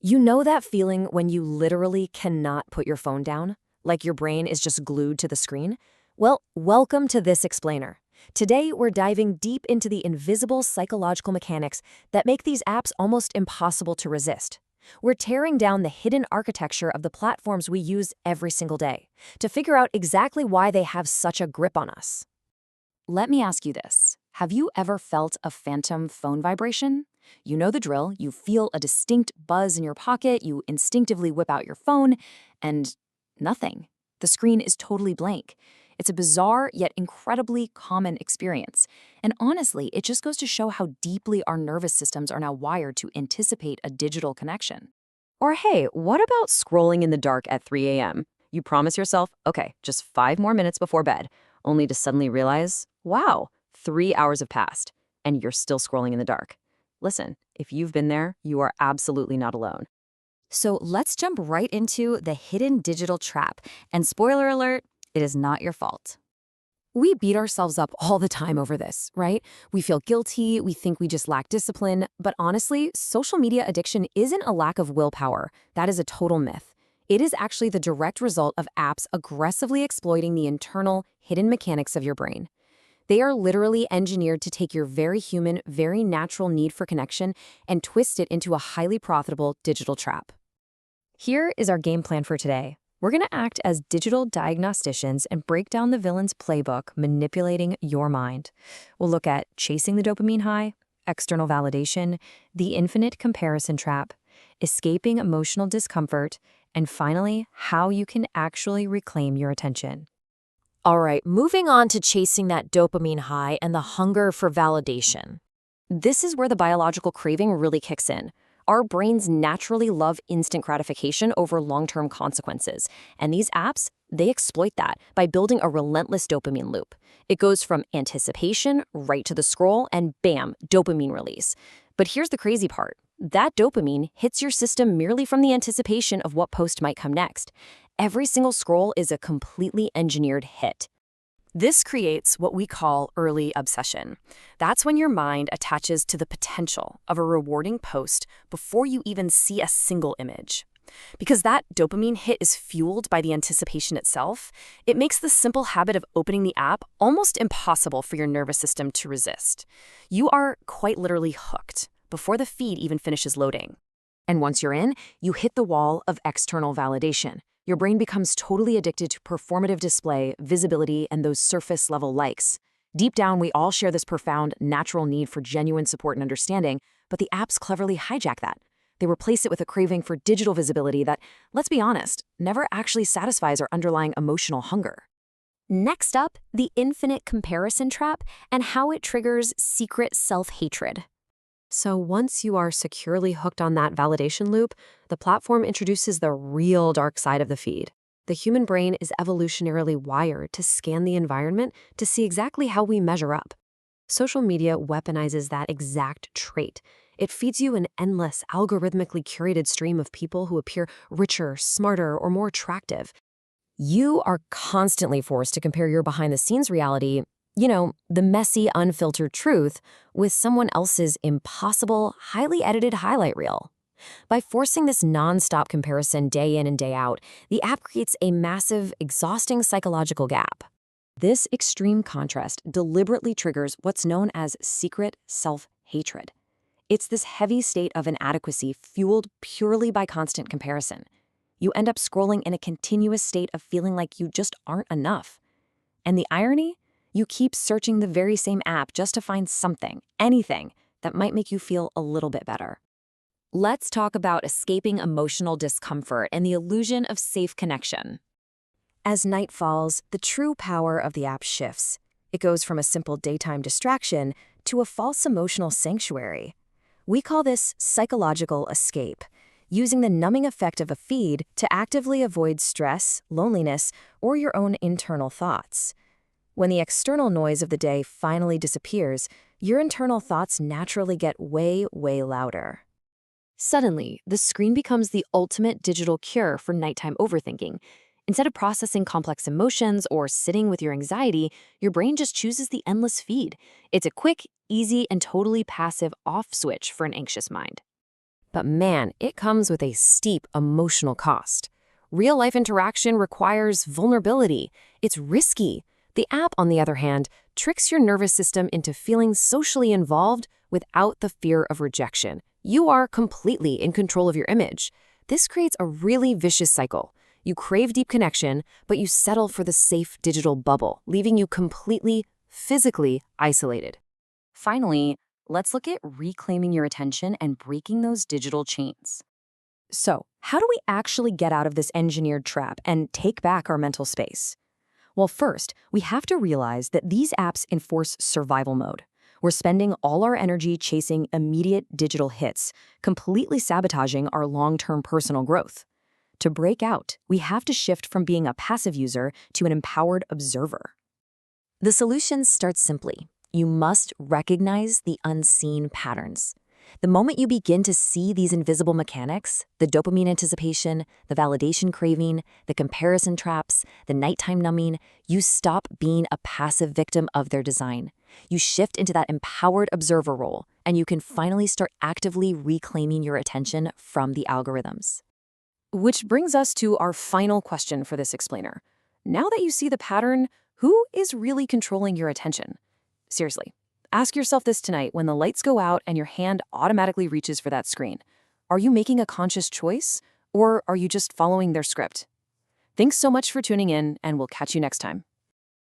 You know that feeling when you literally cannot put your phone down? Like your brain is just glued to the screen? Well, welcome to This Explainer. Today, we're diving deep into the invisible psychological mechanics that make these apps almost impossible to resist. We're tearing down the hidden architecture of the platforms we use every single day to figure out exactly why they have such a grip on us. Let me ask you this. Have you ever felt a phantom phone vibration? You know the drill. You feel a distinct buzz in your pocket, you instinctively whip out your phone, and nothing. The screen is totally blank. It's a bizarre yet incredibly common experience. And honestly, it just goes to show how deeply our nervous systems are now wired to anticipate a digital connection. Or hey, what about scrolling in the dark at 3 a.m.? You promise yourself, okay, just 5 more minutes before bed, only to suddenly realize, wow, 3 hours have passed, and you're still scrolling in the dark. Listen, if you've been there, you are absolutely not alone. So let's jump right into the hidden digital trap. And spoiler alert, it is not your fault. We beat ourselves up all the time over this, right? We feel guilty, we think we just lack discipline, but honestly, social media addiction isn't a lack of willpower. That is a total myth. It is actually the direct result of apps aggressively exploiting the internal, hidden mechanics of your brain. They are literally engineered to take your very human, very natural need for connection and twist it into a highly profitable digital trap. Here is our game plan for today. We're going to act as digital diagnosticians and break down the villain's playbook, manipulating your mind. We'll look at chasing the dopamine high, external validation, the infinite comparison trap, escaping emotional discomfort, and finally, how you can actually reclaim your attention. All right, moving on to chasing that dopamine high and the hunger for validation. This is where the biological craving really kicks in. Our brains naturally love instant gratification over long-term consequences, and these apps, they exploit that by building a relentless dopamine loop. It goes from anticipation right to the scroll, and bam, dopamine release. But here's the crazy part. That dopamine hits your system merely from the anticipation of what post might come next. Every single scroll is a completely engineered hit. This creates what we call early obsession. That's when your mind attaches to the potential of a rewarding post before you even see a single image. Because that dopamine hit is fueled by the anticipation itself, it makes the simple habit of opening the app almost impossible for your nervous system to resist. You are quite literally hooked before the feed even finishes loading. And once you're in, you hit the wall of external validation. Your brain becomes totally addicted to performative display, visibility, and those surface-level likes. Deep down, we all share this profound, natural need for genuine support and understanding, but the apps cleverly hijack that. They replace it with a craving for digital visibility that, let's be honest, never actually satisfies our underlying emotional hunger. Next up, the infinite comparison trap and how it triggers secret self-hatred. So once you are securely hooked on that validation loop, the platform introduces the real dark side of the feed. The human brain is evolutionarily wired to scan the environment to see exactly how we measure up. Social media weaponizes that exact trait. It feeds you an endless, algorithmically curated stream of people who appear richer, smarter, or more attractive. You are constantly forced to compare your behind-the-scenes reality, the messy, unfiltered truth, with someone else's impossible, highly edited highlight reel. By forcing this non-stop comparison day in and day out, the app creates a massive, exhausting psychological gap. This extreme contrast deliberately triggers what's known as secret self-hatred. It's this heavy state of inadequacy fueled purely by constant comparison. You end up scrolling in a continuous state of feeling like you just aren't enough. And the irony? You keep searching the very same app just to find something, anything, that might make you feel a little bit better. Let's talk about escaping emotional discomfort and the illusion of safe connection. As night falls, the true power of the app shifts. It goes from a simple daytime distraction to a false emotional sanctuary. We call this psychological escape, using the numbing effect of a feed to actively avoid stress, loneliness, or your own internal thoughts. When the external noise of the day finally disappears, your internal thoughts naturally get way, way louder. Suddenly, the screen becomes the ultimate digital cure for nighttime overthinking. Instead of processing complex emotions or sitting with your anxiety, your brain just chooses the endless feed. It's a quick, easy, and totally passive off switch for an anxious mind. But man, it comes with a steep emotional cost. Real-life interaction requires vulnerability. It's risky. The app, on the other hand, tricks your nervous system into feeling socially involved without the fear of rejection. You are completely in control of your image. This creates a really vicious cycle. You crave deep connection, but you settle for the safe digital bubble, leaving you completely, physically isolated. Finally, let's look at reclaiming your attention and breaking those digital chains. So, how do we actually get out of this engineered trap and take back our mental space? Well, first, we have to realize that these apps enforce survival mode. We're spending all our energy chasing immediate digital hits, completely sabotaging our long-term personal growth. To break out, we have to shift from being a passive user to an empowered observer. The solution starts simply. You must recognize the unseen patterns. The moment you begin to see these invisible mechanics, the dopamine anticipation, the validation craving, the comparison traps, the nighttime numbing, you stop being a passive victim of their design. You shift into that empowered observer role, and you can finally start actively reclaiming your attention from the algorithms. Which brings us to our final question for this explainer. Now that you see the pattern, who is really controlling your attention? Seriously, ask yourself this tonight when the lights go out and your hand automatically reaches for that screen. Are you making a conscious choice, or are you just following their script? Thanks so much for tuning in, and we'll catch you next time.